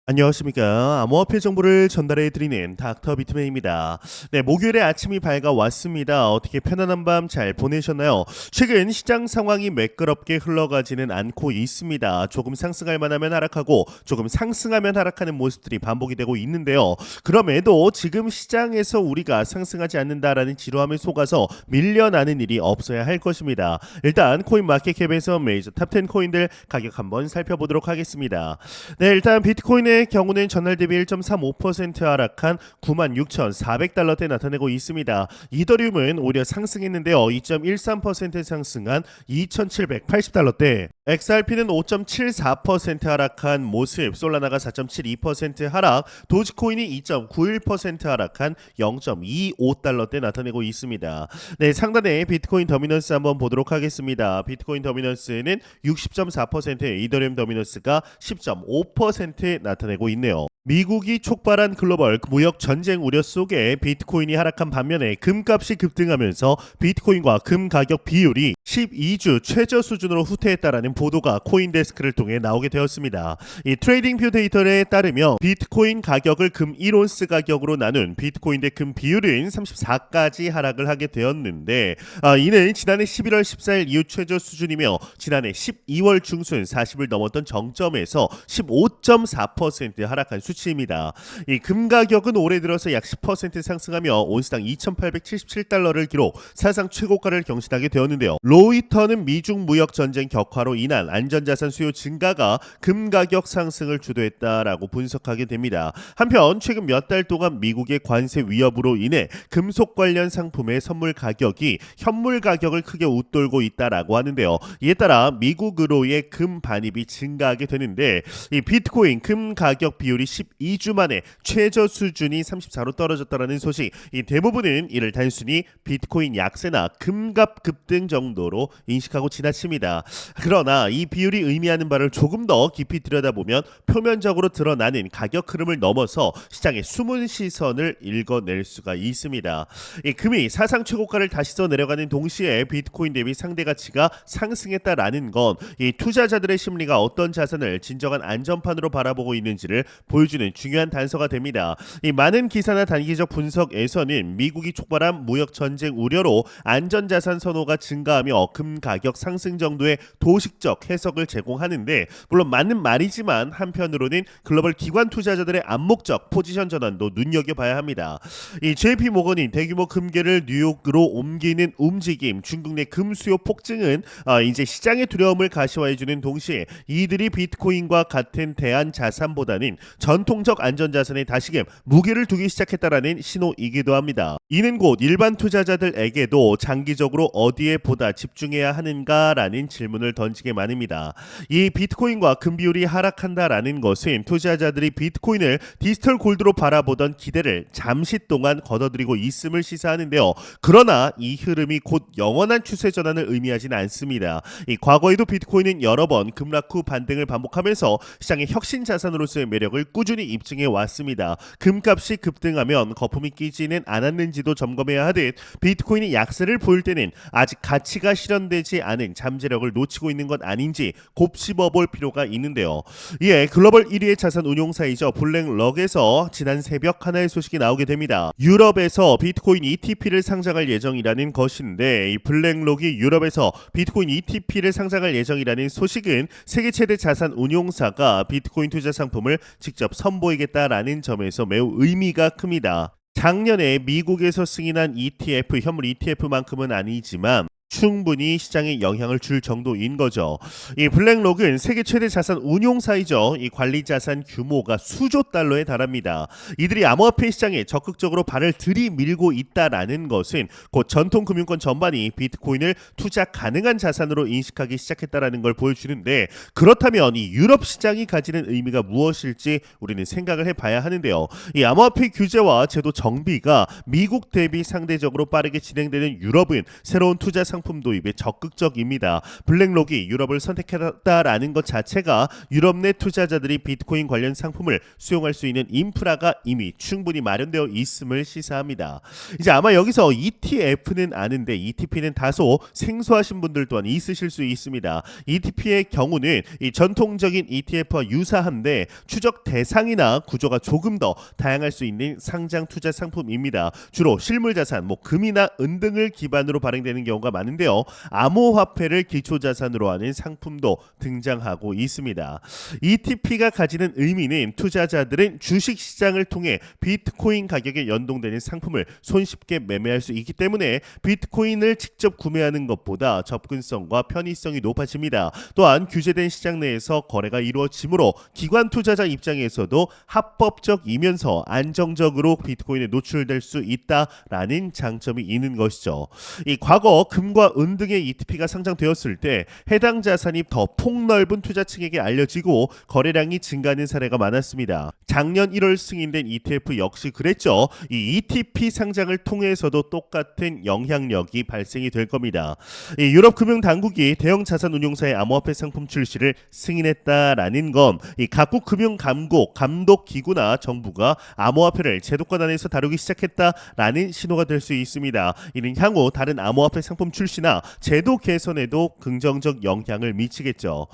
안녕하십니까. 암호화폐 정보를 전달해 드리는 닥터 비트맨입니다. 네, 목요일에 아침이 밝아왔습니다. 어떻게 편안한 밤 잘 보내셨나요? 최근 시장 상황이 매끄럽게 흘러가지는 않고 있습니다. 조금 상승할 만하면 하락하고 조금 상승하면 하락하는 모습들이 반복이 되고 있는데요. 그럼에도 지금 시장에서 우리가 상승하지 않는다라는 지루함에 속아서 밀려나는 일이 없어야 할 것입니다. 일단 코인 마켓캡에서 메이저 탑10 코인들 가격 한번 살펴보도록 하겠습니다. 네, 일단 비트코인의 경우는 전날 대비 1.35% 하락한 96,400달러대 나타내고 있습니다. 이더리움은 오히려 상승했는데요. 2.13% 상승한 2,780달러대. XRP는 5.74% 하락한 모습, 솔라나가 4.72% 하락, 도지코인이 2.91% 하락한 0.25달러대 나타내고 있습니다. 네, 상단에 비트코인 더미넌스 한번 보도록 하겠습니다. 비트코인 더미넌스는 60.4%, 이더리움 더미넌스가 10.5% 나타내고 있네요. 미국이 촉발한 글로벌 무역 전쟁 우려 속에 비트코인이 하락한 반면에 금값이 급등하면서 비트코인과 금 가격 비율이 12주 최저 수준으로 후퇴했다라는 보도가 코인데스크를 통해 나오게 되었습니다. 이 트레이딩뷰 데이터에 따르면 비트코인 가격을 금 1온스 가격으로 나눈 비트코인 대 금 비율은 34까지 하락을 하게 되었는데 이는 지난해 11월 14일 이후 최저 수준이며 지난해 12월 중순 40을 넘었던 정점에서 15.4% 하락한 수치입니다. 이 금 가격은 올해 들어서 약 10% 상승하며 온스당 2,877달러를 기록, 사상 최고가를 경신하게 되었는데요. 로이터는 미중 무역 전쟁 격화로 인한 안전자산 수요 증가가 금 가격 상승을 주도했다라고 분석하게 됩니다. 한편 최근 몇 달 동안 미국의 관세 위협으로 인해 금속 관련 상품의 선물 가격이 현물 가격을 크게 웃돌고 있다라고 하는데요. 이에 따라 미국으로의 금 반입이 증가하게 되는데 이 비트코인 금 가격 비율이 12주 만에 최저 수준이 34로 떨어졌다라는 소식. 이 대부분은 이를 단순히 비트코인 약세나 금값 급등 정도로 인식하고 지나칩니다. 그러나 이 비율이 의미하는 바를 조금 더 깊이 들여다보면 표면적으로 드러나는 가격 흐름을 넘어서 시장의 숨은 시선을 읽어낼 수가 있습니다. 이 금이 사상 최고가를 다시 써 내려가는 동시에 비트코인 대비 상대 가치가 상승했다라는 건 이 투자자들의 심리가 어떤 자산을 진정한 안전판으로 바라보고 있는지를 보여주는 중요한 단서가 됩니다. 이 많은 기사나 단기적 분석에서는 미국이 촉발한 무역 전쟁 우려로 안전자산 선호가 증가하며 금 가격 상승 정도의 도식적 해석을 제공하는데, 물론 맞는 말이지만 한편으로는 글로벌 기관 투자자들의 암묵적 포지션 전환도 눈여겨봐야 합니다. 이 JP 모건이 대규모 금괴를 뉴욕으로 옮기는 움직임, 중국 내 금 수요 폭증은 이제 시장의 두려움을 가시화해주는 동시에 이들이 비트코인과 같은 대안 자산보다는 전통적 안전자산에 다시금 무게를 두기 시작했다라는 신호이기도 합니다. 이는 곧 일반 투자자들에게도 장기적으로 어디에 보다 집중해야 하는가라는 질문을 던지게 마련입니다. 이 비트코인과 금 비율이 하락한다라는 것은 투자자들이 비트코인을 디지털 골드로 바라보던 기대를 잠시 동안 걷어들이고 있음을 시사하는데요. 그러나 이 흐름이 곧 영원한 추세 전환을 의미하지는 않습니다. 이 과거에도 비트코인은 여러 번 급락 후 반등을 반복하면서 시장의 혁신 자산으로서의 매력을 꾸준히 입증해 왔습니다. 금값이 급등하면 거품이 끼지는 않았는지도 점검해야 하듯 비트코인이 약세를 보일 때는 아직 가치가 실현되지 않은 잠재력을 놓치고 있는 것 아닌지 곱씹어볼 필요가 있는데요. 이에 글로벌 1위의 자산 운용사이죠, 블랙럭에서 지난 새벽 하나의 소식이 나오게 됩니다. 유럽에서 비트코인 ETP를 상장할 예정이라는 것인데, 이 블랙록이 유럽에서 비트코인 ETP를 상장할 예정이라는 소식은 세계 최대 자산 운용사가 비트코인 투자 상품을 직접 선보이겠다라는 점에서 매우 의미가 큽니다. 작년에 미국에서 승인한 ETF, 현물 ETF만큼은 아니지만 충분히 시장에 영향을 줄 정도인 거죠. 이 블랙록은 세계 최대 자산 운용사이죠. 이 관리 자산 규모가 수조 달러에 달합니다. 이들이 암호화폐 시장에 적극적으로 발을 들이밀고 있다라는 것은 곧 전통 금융권 전반이 비트코인을 투자 가능한 자산으로 인식하기 시작했다라는 걸 보여주는데, 그렇다면 이 유럽 시장이 가지는 의미가 무엇일지 우리는 생각을 해봐야 하는데요. 이 암호화폐 규제와 제도 정비가 미국 대비 상대적으로 빠르게 진행되는 유럽은 새로운 투자 상품 상품 도입에 적극적입니다. 블랙록이 유럽을 선택했다라는 것 자체가 유럽 내 투자자들이 비트코인 관련 상품을 수용할 수 있는 인프라가 이미 충분히 마련되어 있음을 시사합니다. 이제 아마 여기서 ETF는 아는데 ETP는 다소 생소하신 분들 또한 있으실 수 있습니다. ETP의 경우는 이 전통적인 ETF와 유사한데 추적 대상이나 구조가 조금 더 다양할 수 있는 상장 투자 상품입니다. 주로 실물 자산, 금이나 은 등을 기반으로 발행되는 경우가 많은데요. 암호화폐를 기초 자산으로 하는 상품도 등장하고 있습니다. ETP가 가지는 의미는 투자자들은 주식 시장을 통해 비트코인 가격에 연동되는 상품을 손쉽게 매매할 수 있기 때문에 비트코인을 직접 구매하는 것보다 접근성과 편의성이 높아집니다. 또한 규제된 시장 내에서 거래가 이루어지므로 기관 투자자 입장에서도 합법적이면서 안정적으로 비트코인에 노출될 수 있다라는 장점이 있는 것이죠. 이 과거 금과 은 등의 ETP가 상장되었을 때 해당 자산이 더 폭넓은 투자층에게 알려지고 거래량이 증가하는 사례가 많았습니다. 작년 1월 승인된 ETF 역시 그랬죠. 이 ETP 상장을 통해서도 똑같은 영향력이 발생이 될 겁니다. 이 유럽 금융 당국이 대형 자산 운용사의 암호화폐 상품 출시를 승인했다라는 건 이 각국 금융 감독 기구나 정부가 암호화폐를 제도권 안에서 다루기 시작했다라는 신호가 될 수 있습니다. 이는 향후 다른 암호화폐 상품 출시나 제도 개선에도 긍정적 영향을 미치겠죠.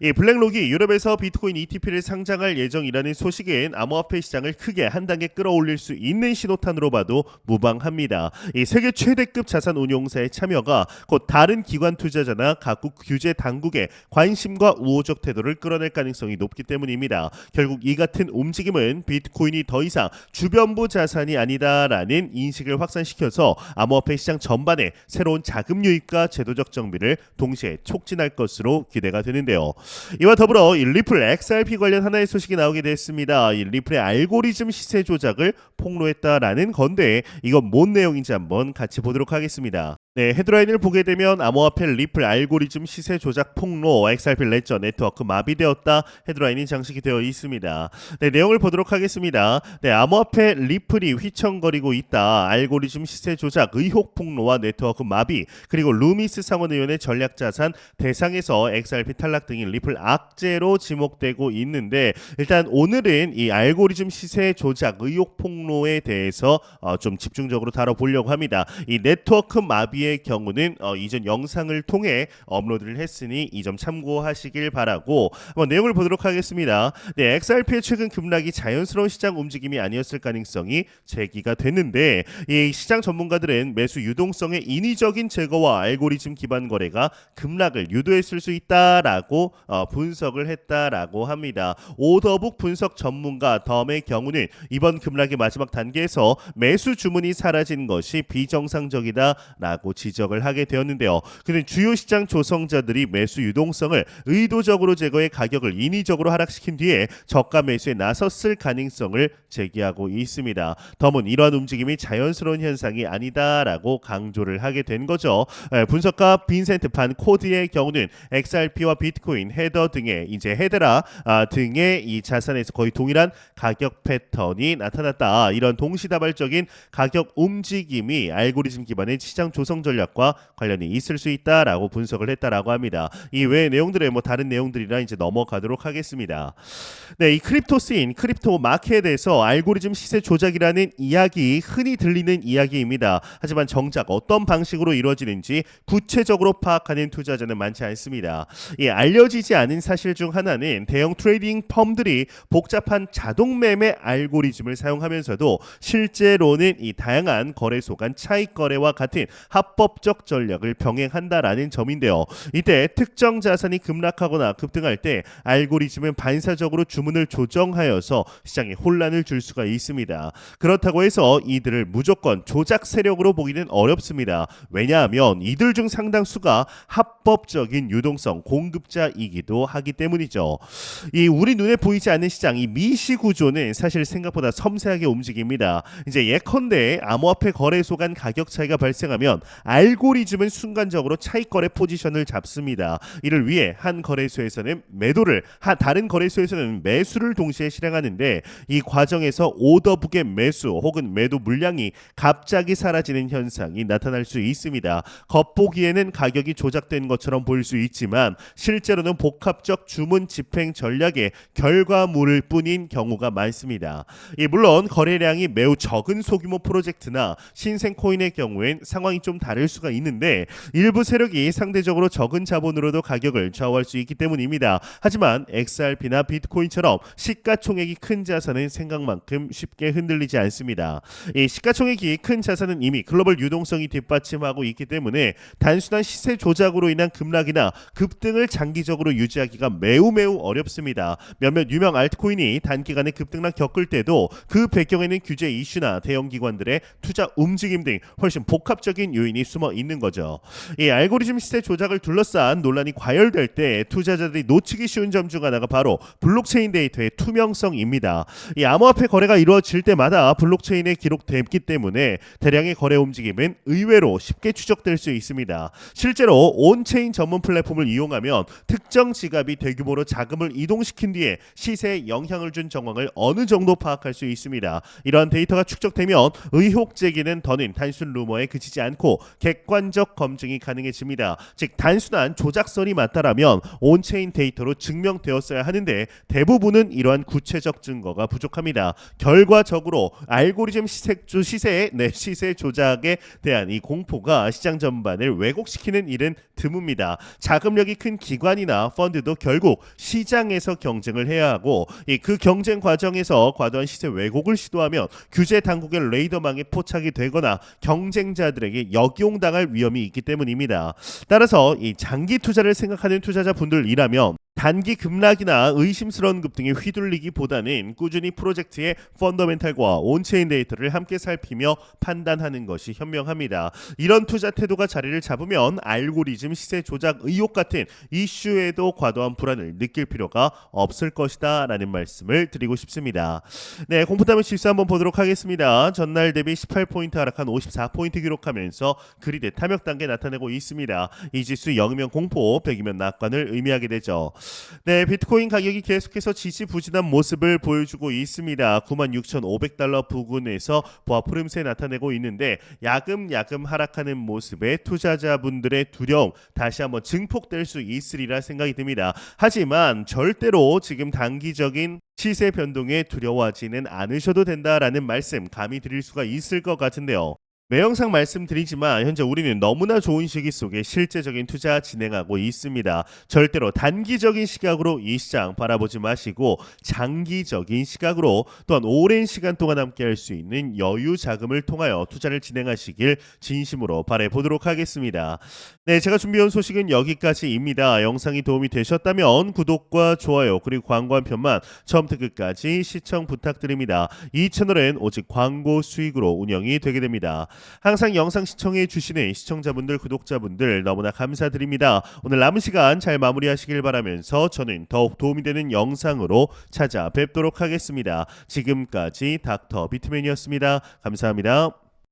이 블랙록이 유럽에서 비트코인 ETP를 상장할 예정이라는 소식은 암호화폐 시장을 크게 한 단계 끌어올릴 수 있는 신호탄으로 봐도 무방합니다. 이 세계 최대급 자산 운용사의 참여가 곧 다른 기관 투자자나 각국 규제 당국의 관심과 우호적 태도를 끌어낼 가능성이 높기 때문입니다. 결국 이 같은 움직임은 비트코인이 더 이상 주변부 자산이 아니다라는 인식을 확산시켜서 암호화폐 시장 전반에 새로운 자금 유입과 제도적 정비를 동시에 촉진할 것으로 기대가 되는데요. 이와 더불어 이 리플 XRP 관련 하나의 소식이 나오게 됐습니다. 이 리플의 알고리즘 시세 조작을 폭로했다라는 건데 이건 뭔 내용인지 한번 같이 보도록 하겠습니다. 네, 헤드라인을 보게 되면 암호화폐 리플 알고리즘 시세 조작 폭로, XRP 레저 네트워크 마비되었다 헤드라인이 장식이 되어 있습니다. 네, 내용을 보도록 하겠습니다. 네, 암호화폐 리플이 휘청거리고 있다. 알고리즘 시세 조작 의혹 폭로와 네트워크 마비, 그리고 루미스 상원의원의 전략자산 대상에서 XRP 탈락 등이 리플 악재로 지목되고 있는데 일단 오늘은 이 알고리즘 시세 조작 의혹 폭로에 대해서 좀 집중적으로 다뤄보려고 합니다. 이 네트워크 마비 의 경우는 이전 영상을 통해 업로드를 했으니 이 점 참고하시길 바라고 한번 내용을 보도록 하겠습니다. 네, XRP의 최근 급락이 자연스러운 시장 움직임이 아니었을 가능성이 제기가 됐는데 이 시장 전문가들은 매수 유동성의 인위적인 제거와 알고리즘 기반 거래가 급락을 유도했을 수 있다라고 분석을 했다라고 합니다. 오더북 분석 전문가 덤의 경우는 이번 급락의 마지막 단계에서 매수 주문이 사라진 것이 비정상적이다라고 지적을 하게 되었는데요. 그는 주요 시장 조성자들이 매수 유동성을 의도적으로 제거해 가격을 인위적으로 하락시킨 뒤에 저가 매수에 나섰을 가능성을 제기하고 있습니다. 덤은 이러한 움직임이 자연스러운 현상이 아니다라고 강조를 하게 된 거죠. 분석가 빈센트 반 코드의 경우는 XRP와 비트코인, 헤더 등의 헤드라 등의 이 자산에서 거의 동일한 가격 패턴이 나타났다. 이런 동시다발적인 가격 움직임이 알고리즘 기반의 시장 조성 전략과 관련이 있을 수 있다라고 분석을 했다라고 합니다. 이 외의 내용들에 다른 내용들이랑 이제 넘어가도록 하겠습니다. 네, 이 크립토 씬, 크립토 마켓에서 알고리즘 시세 조작이라는 이야기 흔히 들리는 이야기입니다. 하지만 정작 어떤 방식으로 이루어지는지 구체적으로 파악하는 투자자는 많지 않습니다. 이 알려지지 않은 사실 중 하나는 대형 트레이딩 펌들이 복잡한 자동 매매 알고리즘을 사용하면서도 실제로는 이 다양한 거래소 간 차익 거래와 같은 합법적 전략을 병행한다라는 점인데요. 이때 특정 자산이 급락하거나 급등할 때 알고리즘은 반사적으로 주문을 조정하여서 시장에 혼란을 줄 수가 있습니다. 그렇다고 해서 이들을 무조건 조작 세력으로 보기는 어렵습니다. 왜냐하면 이들 중 상당수가 합법적인 유동성 공급자이기도 하기 때문이죠. 이 우리 눈에 보이지 않는 시장, 이 미시 구조는 사실 생각보다 섬세하게 움직입니다. 이제 예컨대 암호화폐 거래소 간 가격 차이가 발생하면 알고리즘은 순간적으로 차익거래 포지션을 잡습니다. 이를 위해 한 거래소에서는 매도를, 다른 거래소에서는 매수를 동시에 실행하는데 이 과정에서 오더북의 매수 혹은 매도 물량이 갑자기 사라지는 현상이 나타날 수 있습니다. 겉보기에는 가격이 조작된 것처럼 보일 수 있지만 실제로는 복합적 주문 집행 전략의 결과물일 뿐인 경우가 많습니다. 물론 거래량이 매우 적은 소규모 프로젝트나 신생 코인의 경우엔 상황이 좀 다를 수가 있는데 일부 세력이 상대적으로 적은 자본으로도 가격을 좌우할 수 있기 때문입니다. 하지만 XRP나 비트코인처럼 시가총액이 큰 자산은 생각만큼 쉽게 흔들리지 않습니다. 이 시가총액이 큰 자산은 이미 글로벌 유동성이 뒷받침하고 있기 때문에 단순한 시세 조작으로 인한 급락이나 급등을 장기적으로 유지하기가 매우 어렵습니다. 몇몇 유명 알트코인이 단기간에 급등락 겪을 때도 그 배경에는 규제 이슈나 대형 기관들의 투자 움직임 등 훨씬 복합적인 요인이 숨어 있는 거죠. 이 알고리즘 시세 조작을 둘러싼 논란이 과열될 때 투자자들이 놓치기 쉬운 점 중 하나가 바로 블록체인 데이터의 투명성입니다. 이 암호화폐 거래가 이루어질 때마다 블록체인에 기록되기 때문에 대량의 거래 움직임은 의외로 쉽게 추적될 수 있습니다. 실제로 온체인 전문 플랫폼을 이용하면 특정 지갑이 대규모로 자금을 이동시킨 뒤에 시세에 영향을 준 정황을 어느 정도 파악할 수 있습니다. 이러한 데이터가 축적되면 의혹 제기는 더는 단순 루머에 그치지 않고 객관적 검증이 가능해집니다. 즉 단순한 조작설이 맞다라면 온체인 데이터로 증명되었어야 하는데 대부분은 이러한 구체적 증거가 부족합니다. 결과적으로 알고리즘 시세 조작에 대한 이 공포가 시장 전반을 왜곡시키는 일은 드뭅니다. 자금력이 큰 기관이나 펀드도 결국 시장에서 경쟁을 해야 하고 그 경쟁 과정에서 과도한 시세 왜곡을 시도하면 규제 당국의 레이더망에 포착이 되거나 경쟁자들에게 역용당할 위험이 있기 때문입니다. 따라서 이 장기 투자를 생각하는 투자자분들이라면 단기 급락이나 의심스러운 급등에 휘둘리기보다는 꾸준히 프로젝트의 펀더멘탈과 온체인 데이터를 함께 살피며 판단하는 것이 현명합니다. 이런 투자 태도가 자리를 잡으면 알고리즘 시세 조작 의혹 같은 이슈에도 과도한 불안을 느낄 필요가 없을 것이다 라는 말씀을 드리고 싶습니다. 네, 공포담의 지수 한번 보도록 하겠습니다. 전날 대비 18포인트 하락한 54포인트 기록하면서 그리드 탐욕 단계 나타내고 있습니다. 이 지수 0이면 공포, 100이면 낙관을 의미하게 되죠. 네, 비트코인 가격이 계속해서 지지부진한 모습을 보여주고 있습니다. 96,500달러 부근에서 보합 흐름세 나타내고 있는데 야금야금 하락하는 모습에 투자자분들의 두려움 다시 한번 증폭될 수 있으리라 생각이 듭니다. 하지만 절대로 지금 단기적인 시세 변동에 두려워하지는 않으셔도 된다라는 말씀 감히 드릴 수가 있을 것 같은데요. 매영상 말씀드리지만 현재 우리는 너무나 좋은 시기 속에 실제적인 투자 진행하고 있습니다. 절대로 단기적인 시각으로 이 시장 바라보지 마시고 장기적인 시각으로 또한 오랜 시간 동안 함께할 수 있는 여유 자금을 통하여 투자를 진행하시길 진심으로 바라보도록 하겠습니다. 네, 제가 준비해온 소식은 여기까지입니다. 영상이 도움이 되셨다면 구독과 좋아요 그리고 광고 한 편만 처음부터 끝까지 시청 부탁드립니다. 이 채널은 오직 광고 수익으로 운영이 되게 됩니다. 항상 영상 시청해 주시는 시청자분들 구독자분들 너무나 감사드립니다. 오늘 남은 시간 잘 마무리하시길 바라면서 저는 더욱 도움이 되는 영상으로 찾아뵙도록 하겠습니다. 지금까지 닥터 비트맨이었습니다. 감사합니다.